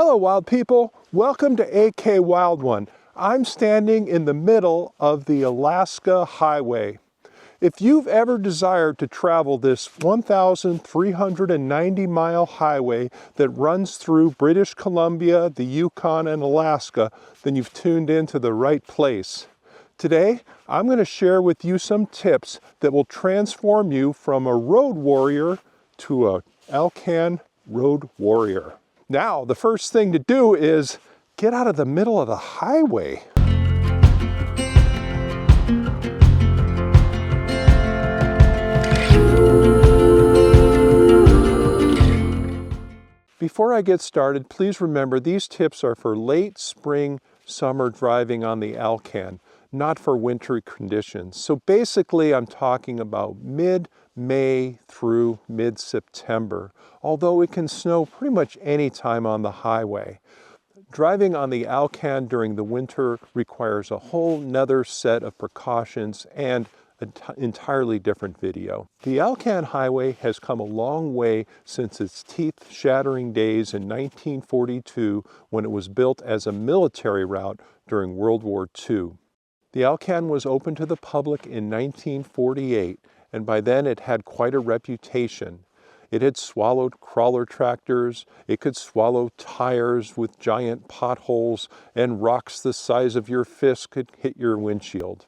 Hello wild people, welcome to AK Wild One. I'm standing in the middle of the Alaska Highway. If you've ever desired to travel this 1,390 mile highway that runs through British Columbia, the Yukon, and Alaska, then you've tuned into the right place. Today, I'm going to share with you some tips that will transform you from a road warrior to a Alcan road warrior. Now, the first thing to do is get out of the middle of the highway. Before I get started, please remember these tips are for late spring, summer driving on the Alcan, not for wintry conditions. So basically, I'm talking about mid-May through mid-September, although it can snow pretty much any time on the highway. Driving on the Alcan during the winter requires a whole nother set of precautions and an entirely different video. The Alcan Highway has come a long way since its teeth-shattering days in 1942 when it was built as a military route during World War II. The Alcan was opened to the public in 1948, and by then it had quite a reputation. It had swallowed crawler tractors, it could swallow tires with giant potholes, and rocks the size of your fist could hit your windshield.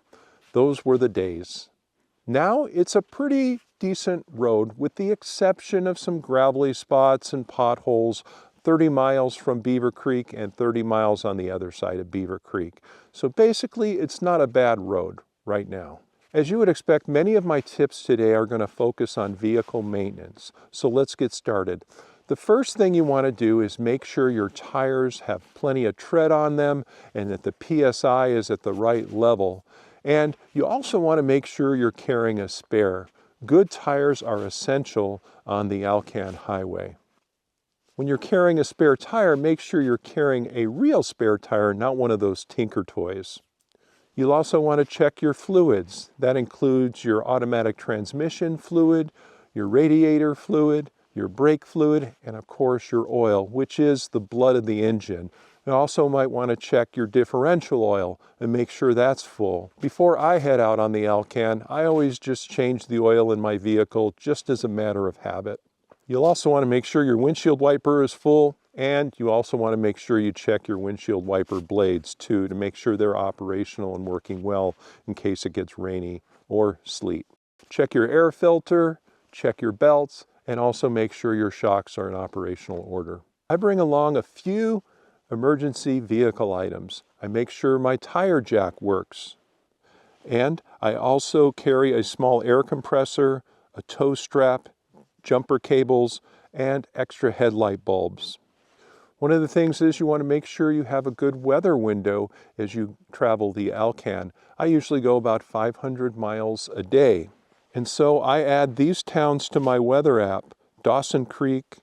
Those were the days. Now it's a pretty decent road with the exception of some gravelly spots and potholes 30 miles from Beaver Creek and 30 miles on the other side of Beaver Creek. So basically it's not a bad road right now. As you would expect, many of my tips today are going to focus on vehicle maintenance. So let's get started. The first thing you want to do is make sure your tires have plenty of tread on them and that the PSI is at the right level. And you also want to make sure you're carrying a spare. Good tires are essential on the Alcan Highway. When you're carrying a spare tire, make sure you're carrying a real spare tire, not one of those tinker toys. You'll also want to check your fluids. That includes your automatic transmission fluid, your radiator fluid, your brake fluid, and of course your oil, which is the blood of the engine. You also might want to check your differential oil and make sure that's full. Before I head out on the Alcan, I always just change the oil in my vehicle just as a matter of habit. You'll also want to make sure your windshield wiper is full, and you also want to make sure you check your windshield wiper blades too to make sure they're operational and working well in case it gets rainy or sleet. Check your air filter, check your belts, and also make sure your shocks are in operational order. I bring along a few emergency vehicle items. I make sure my tire jack works. And I also carry a small air compressor, a tow strap, jumper cables, and extra headlight bulbs. One of the things is you want to make sure you have a good weather window as you travel the Alcan. I usually go about 500 miles a day. And so I add these towns to my weather app: Dawson Creek,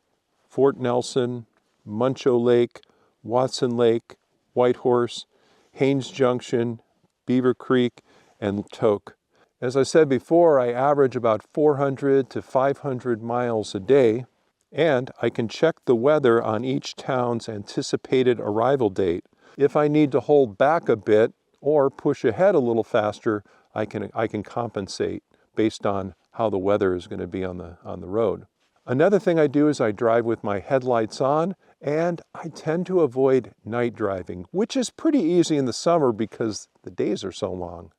Fort Nelson, Muncho Lake, Watson Lake, Whitehorse, Haines Junction, Beaver Creek, and Tok. As I said before, I average about 400 to 500 miles a day, and I can check the weather on each town's anticipated arrival date. If I need to hold back a bit or push ahead a little faster, I can compensate based on how the weather is going to be on the road. Another thing I do is I drive with my headlights on, and I tend to avoid night driving, which is pretty easy in the summer because the days are so long.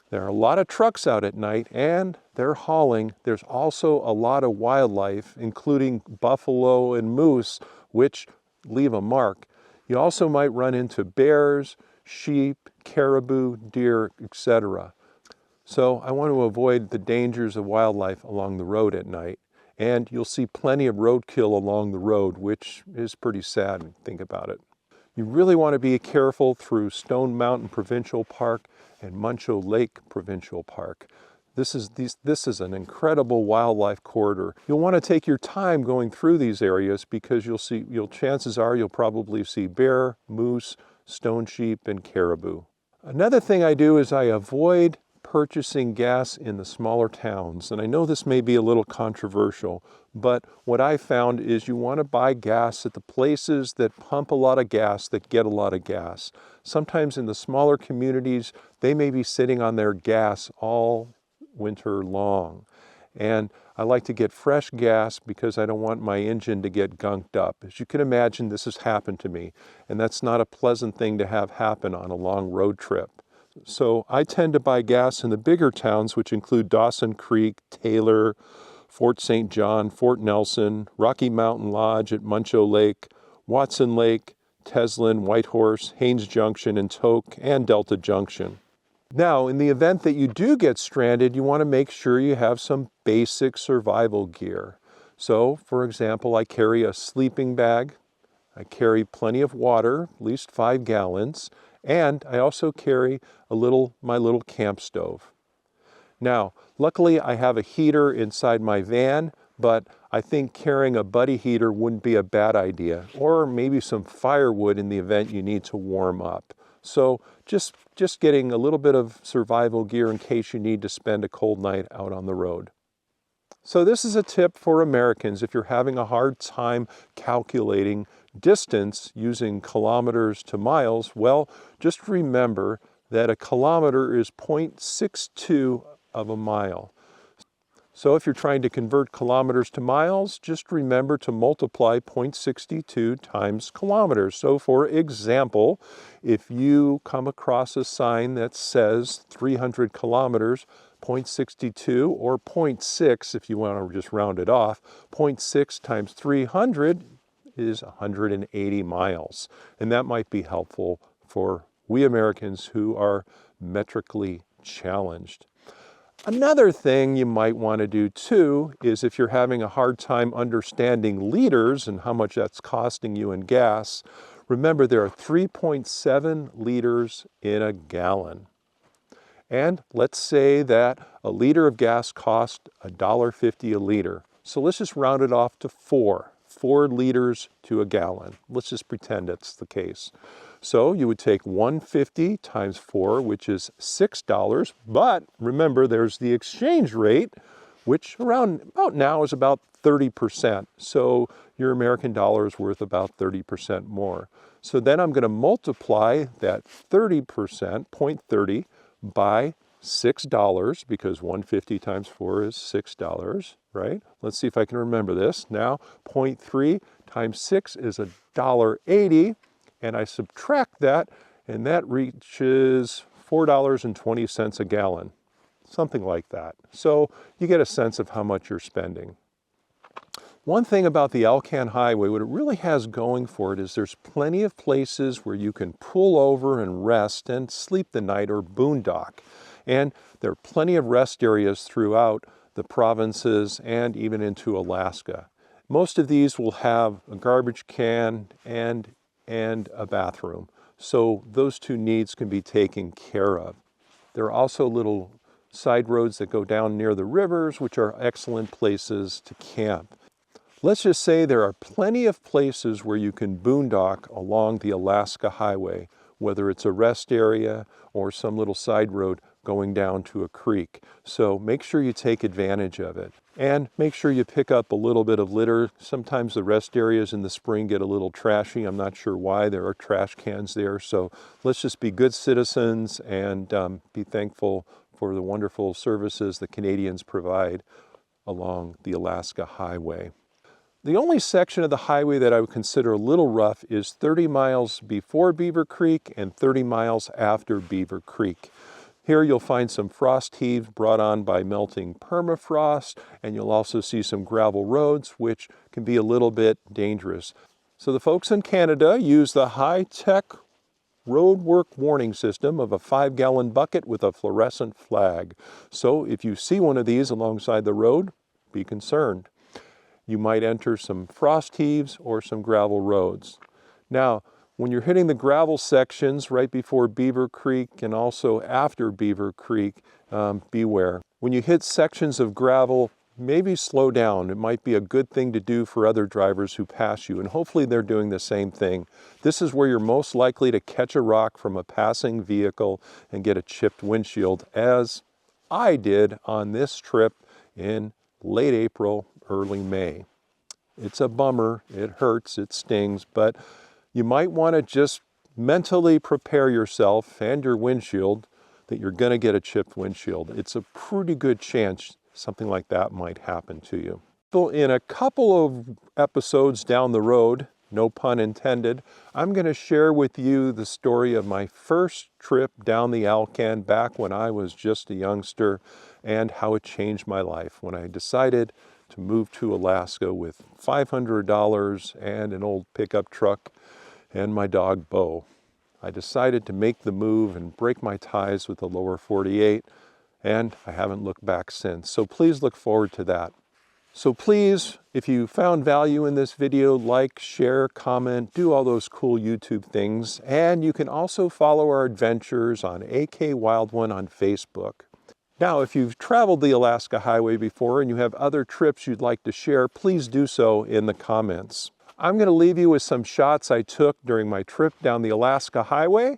There are a lot of trucks out at night and they're hauling. There's also a lot of wildlife, including buffalo and moose, which leave a mark. You also might run into bears, sheep, caribou, deer, etc. So I want to avoid the dangers of wildlife along the road at night. And you'll see plenty of roadkill along the road, which is pretty sad when you think about it. You really want to be careful through Stone Mountain Provincial Park and Muncho Lake Provincial Park. This is an incredible wildlife corridor. You'll want to take your time going through these areas because chances are you'll probably see bear, moose, stone sheep, and caribou. Another thing I do is I avoid purchasing gas in the smaller towns, and I know this may be a little controversial, but what I found is you want to buy gas at the places that pump a lot of gas, that get a lot of gas. Sometimes in the smaller communities, they may be sitting on their gas all winter long. And I like to get fresh gas because I don't want my engine to get gunked up. As you can imagine, this has happened to me, and that's not a pleasant thing to have happen on a long road trip. So I tend to buy gas in the bigger towns, which include Dawson Creek, Taylor, Fort St. John, Fort Nelson, Rocky Mountain Lodge at Muncho Lake, Watson Lake, Teslin, Whitehorse, Haines Junction, and Tok, and Delta Junction. Now, in the event that you do get stranded, you want to make sure you have some basic survival gear. So, for example, I carry a sleeping bag, I carry plenty of water, at least 5 gallons, and I also carry my little camp stove. Now, luckily I have a heater inside my van, but I think carrying a buddy heater wouldn't be a bad idea, or maybe some firewood in the event you need to warm up. So just getting a little bit of survival gear in case you need to spend a cold night out on the road. So this is a tip for Americans if you're having a hard time calculating distance using kilometers to miles. Well, just remember that a kilometer is 0.62 of a mile. So if you're trying to convert kilometers to miles, just remember to multiply 0.62 times kilometers. So for example, if you come across a sign that says 300 kilometers, 0.62 or 0.6 if you want to just round it off, 0.6 times 300 is 180 miles. And that might be helpful for we Americans who are metrically challenged. Another thing you might want to do too is if you're having a hard time understanding liters and how much that's costing you in gas, remember there are 3.7 liters in a gallon. And let's say that a liter of gas costs $1.50 a liter. So let's just round it off to 4 liters to a gallon. Let's just pretend that's the case. So you would take 150 times 4, which is $6, but remember there's the exchange rate, which about now is about 30%. So your American dollar is worth about 30% more. So then I'm going to multiply that 30%, 0.30, by $6, because 150 times 4 is $6, right? Let's see if I can remember this. Now, 0.3 times 6 is $1.80, and I subtract that, and that reaches $4.20 a gallon, something like that. So you get a sense of how much you're spending. One thing about the Alcan Highway, what it really has going for it is there's plenty of places where you can pull over and rest and sleep the night or boondock. And there are plenty of rest areas throughout the provinces and even into Alaska. Most of these will have a garbage can and a bathroom. So those two needs can be taken care of. There are also little side roads that go down near the rivers, which are excellent places to camp. Let's just say there are plenty of places where you can boondock along the Alaska Highway, whether it's a rest area or some little side road going down to a creek. So make sure you take advantage of it. And make sure you pick up a little bit of litter. Sometimes the rest areas in the spring get a little trashy. I'm not sure why. There are trash cans there. So let's just be good citizens and be thankful for the wonderful services the Canadians provide along the Alaska Highway. The only section of the highway that I would consider a little rough is 30 miles before Beaver Creek and 30 miles after Beaver Creek. Here you'll find some frost heave brought on by melting permafrost, and you'll also see some gravel roads, which can be a little bit dangerous. So the folks in Canada use the high-tech road work warning system of a 5-gallon bucket with a fluorescent flag. So if you see one of these alongside the road, be concerned. You might enter some frost heaves or some gravel roads. Now, when you're hitting the gravel sections right before Beaver Creek and also after Beaver Creek, beware. When you hit sections of gravel, maybe slow down. It might be a good thing to do for other drivers who pass you, and hopefully they're doing the same thing. This is where you're most likely to catch a rock from a passing vehicle and get a chipped windshield, as I did on this trip in late April, early May. It's a bummer, it hurts, it stings, but you might want to just mentally prepare yourself and your windshield that you're going to get a chipped windshield. It's a pretty good chance something like that might happen to you. So in a couple of episodes down the road, no pun intended, I'm going to share with you the story of my first trip down the Alcan back when I was just a youngster and how it changed my life when I decided to move to Alaska with $500 and an old pickup truck and my dog Bo. I decided to make the move and break my ties with the lower 48, and I haven't looked back since. So please look forward to that. So please, if you found value in this video, like, share, comment, do all those cool YouTube things. And you can also follow our adventures on AK Wild One on Facebook. Now, if you've traveled the Alaska Highway before and you have other trips you'd like to share, please do so in the comments. I'm going to leave you with some shots I took during my trip down the Alaska Highway.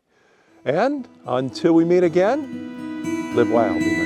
And until we meet again, live wild.